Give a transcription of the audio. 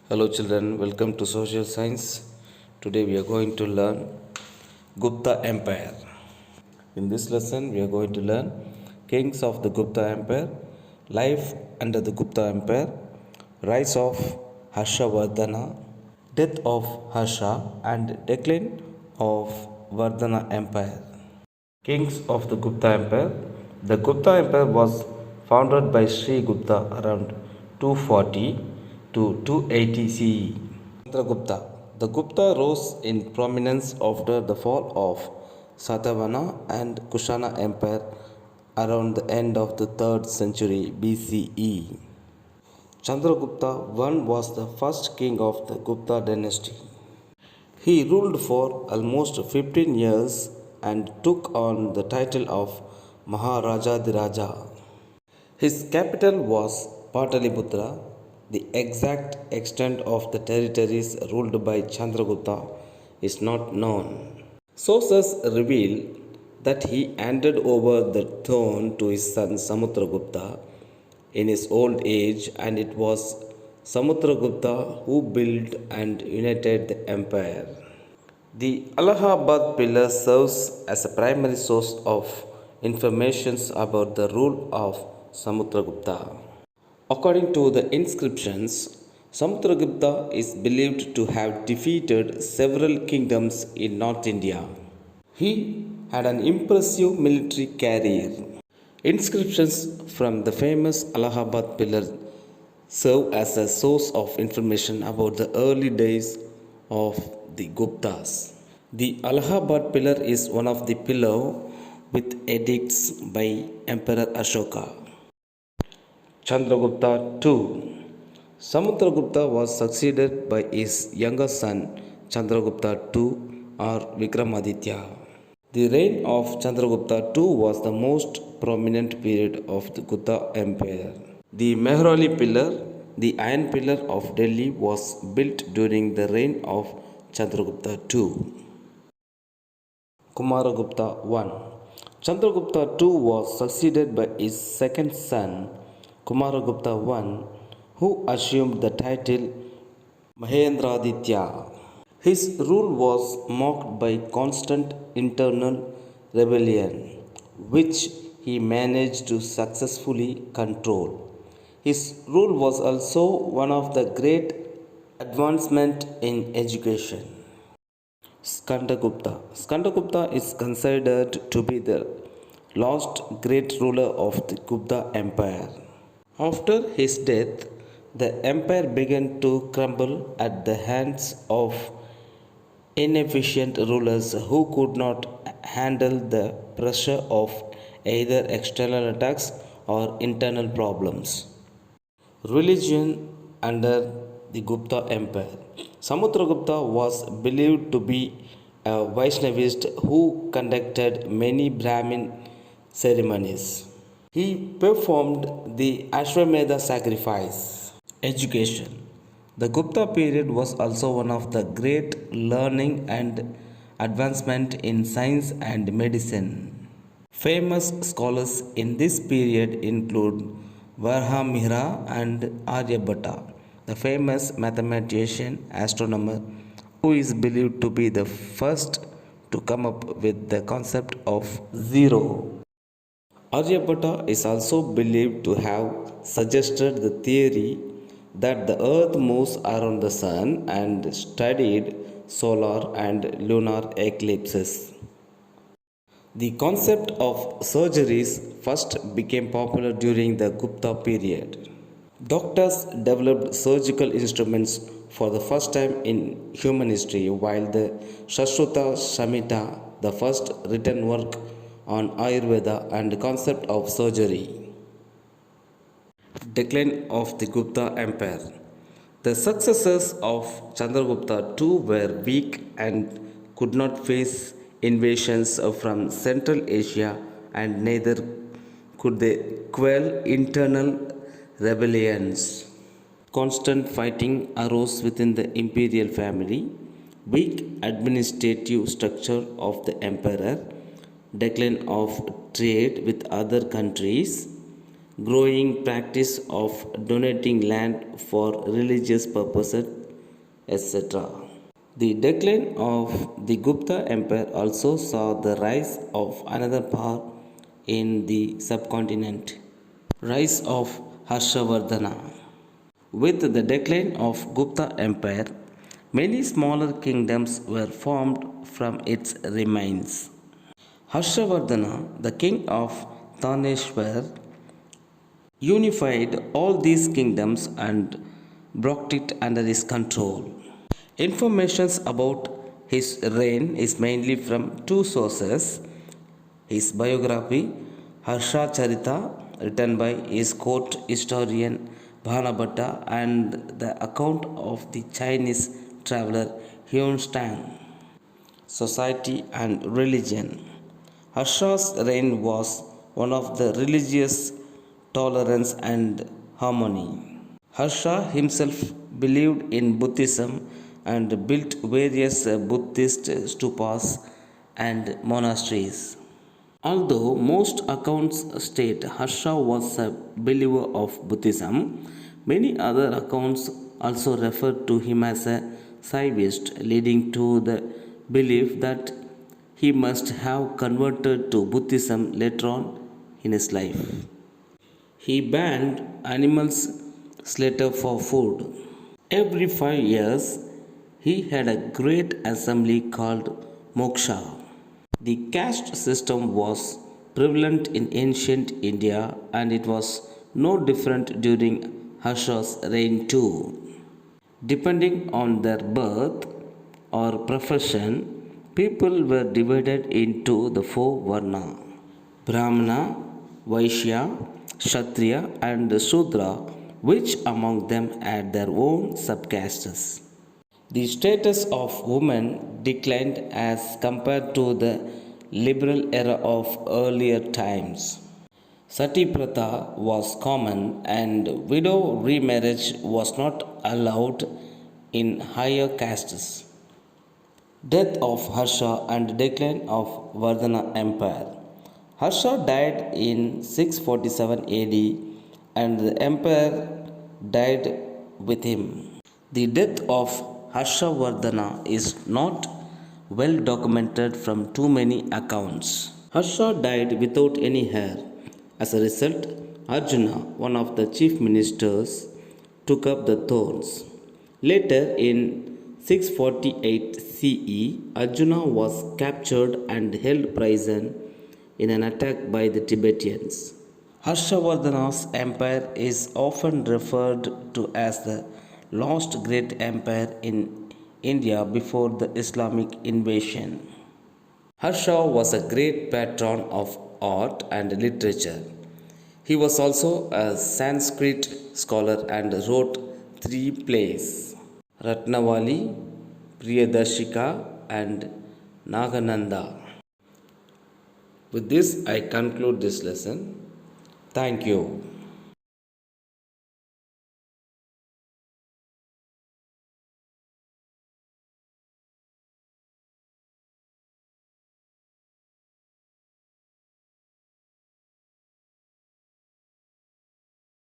Hello children, welcome to Social Science. Today we are going to learn Gupta Empire. In this lesson we are going to learn kings of the Gupta Empire, life under the Gupta Empire, rise of Harshavardhana, death of Harsha and decline of Vardhana Empire. Kings of the Gupta Empire. The Gupta Empire was founded by Sri Gupta around 240 to 280 CE. Chandragupta. The Gupta rose in prominence after the fall of Satavahana and Kushana Empire around the end of the 3rd century BCE. Chandragupta I was the first king of the Gupta dynasty. He ruled for almost 15 years and took on the title of Maharajadiraja. His capital was Pataliputra. The exact extent of the territories ruled by Chandragupta is not known. Sources reveal that he handed over the throne to his son Samudragupta in his old age, and it was Samudragupta who built and united the empire. The Allahabad pillar serves as a primary source of information about the rule of Samudragupta. According to the inscriptions, Samudragupta is believed to have defeated several kingdoms in North India. He had an impressive military career. Inscriptions from the famous Allahabad pillar serve as a source of information about the early days of the Guptas. The Allahabad pillar is one of the pillar with edicts by Emperor Ashoka. Chandragupta II. Samudragupta was succeeded by his younger son Chandragupta II or Vikramaditya. The reign of Chandragupta II was the most prominent period of the Gupta Empire. The Mehroli pillar, the iron pillar of Delhi, was built during the reign of Chandragupta II. Kumaragupta I. Chandragupta II was succeeded by his second son Kumaragupta I, who assumed the title Mahendraditya. His rule was marked by constant internal rebellion, which he managed to successfully control. His rule was also one of the great advancement in education. Skandagupta. Skandagupta is considered to be the last great ruler of the Gupta Empire. After his death, the empire began to crumble at the hands of inefficient rulers who could not handle the pressure of either external attacks or internal problems. Religion under the Gupta Empire. Samudragupta was believed to be a Vaishnavist who conducted many Brahmin ceremonies. He performed the Ashwamedha sacrifice. Education. The Gupta period was also one of the great learning and advancement in science and medicine. Famous scholars in this period include Varhamihra and Aryabhatta, the famous mathematician astronomer who is believed to be the first to come up with the concept of zero. Aryabhatta is also believed to have suggested the theory that the earth moves around the sun and studied solar and lunar eclipses. The concept of surgeries first became popular during the Gupta period. Doctors developed surgical instruments for the first time in human history, while the Shashruta Samhita, the first written work on Ayurveda and the concept of surgery. Decline of the Gupta Empire. The successors of Chandragupta II were weak and could not face invasions from Central Asia, and neither could they quell internal rebellions. Constant fighting arose within the imperial family, weak administrative structure of the emperor, decline of trade with other countries, growing practice of donating land for religious purposes, etc. The decline of the Gupta Empire also saw the rise of another power in the subcontinent, rise of Harshavardhana. With the decline of Gupta Empire, many smaller kingdoms were formed from its remains. Harshavardhana, the king of Taneshwar, unified all these kingdoms and brought it under his control. Information about his reign is mainly from two sources: his biography, Harsha Charita, written by his court historian Bhanabhatta, and the account of the Chinese traveler Huan Stang. Society and religion. Harsha's reign was one of the religious tolerance and harmony. Harsha himself believed in Buddhism and built various Buddhist stupas and monasteries. Although most accounts state Harsha was a believer of Buddhism, many other accounts also refer to him as a Saivist, leading to the belief that he must have converted to Buddhism later on in his life. He banned animals slaughter for food. Every 5 years, he had a great assembly called Moksha. The caste system was prevalent in ancient India and it was no different during Harsha's reign too. Depending on their birth or profession, people were divided into the four Varna: Brahmana, Vaishya, Kshatriya, and Shudra, which among them had their own subcastes. The status of women declined as compared to the liberal era of earlier times. Sati Pratha was common and widow remarriage was not allowed in higher castes. Death of Harsha and decline of Vardhana Empire. Harsha died in 647 AD and the empire died with him. The death of Harshavardhana is not well documented from too many accounts. Harsha died without any heir. As a result, Arjuna, one of the chief ministers, took up the thrones. Later in 648 CE, Arjuna was captured and held prisoner in an attack by the Tibetans. Harshavardhana's empire is often referred to as the last great empire in India before the Islamic invasion. Harsha was a great patron of art and literature. He was also a Sanskrit scholar and wrote 3 plays: Ratnavali, Priyadarshika, and Nagananda. With this, I conclude this lesson. Thank you.